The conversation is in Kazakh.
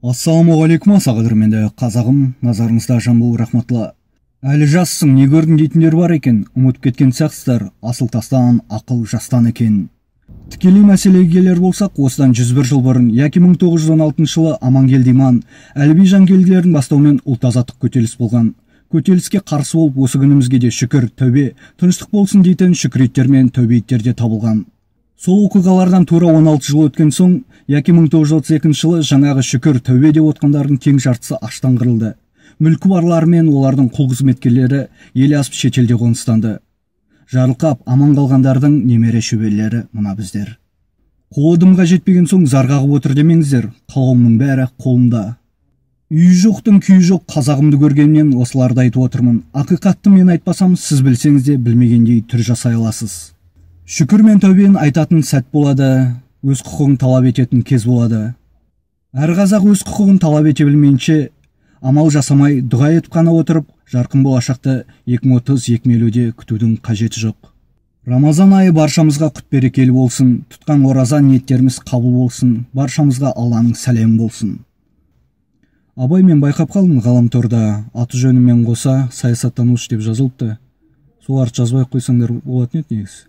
Ассалаумағалейкум аса қадірменді қазағым, назарыңызда жамбыл рахматылла. Әлі жассың, не көрдің дейтіндер бар екен, ұмытып кеткен сияқтысыздар, асыл тастан, ақыл жастан екен. Тікелей мәселеге келер болсақ, осыдан 101 жыл бұрын, яки 1916 жылы Амангелді иман, Әліби Жангелділердің бастауымен ұлт-азаттық көтеріліс болған. Көтеріліске қарсы болып, осы күнімізге де шүкір, тәубе, тыныштық болсын дейтін шүкіреттер мен тәубейттер де табылған. Сол оқиғалардан тура 16 жыл өткен соң, яки 1932 жылы жаңағы шүкір тәубе деп отқандардың тең жартысы аштан қырылды. Мүлкі барлары мен олардың құл қызметкерлері ел асып шетелде қоныстанды. Жарылқап аман қалғандардың немере шөберелері мына біздер. Қолы дымға жетпеген соң зар қағып отыр демеңіздер, қауымның бәрі қолымда. Үйі жоқтың күйі жоқ қазағымды көргеннен осыларды айтып отырмын. Ақиқатты мен айтпасам, сіз білсеңіз де білмегендей түр жасай аласыз. Шүкір мен тәубені айтатын сәт болады, өз құқығын талап ететін кез болады. Әр қазақ өз құқығын талап ете білмейінше, амал жасамай, дұға етіп қана отырып, жарқын болашақты 2030-2050-де күтудің қажеті жоқ. Рамазан айы баршамызға құт берекелі болсын, тұтқан ораза ниеттеріміз қабыл болсын, баршамызға Алланың сәлемі болсын. Абай мен байқап қалдым ғаламторда, аты жөнімен қоса саясаттанушы деп жазылыпты. Соларды жазбай қойсаңдар болатын еді негізі.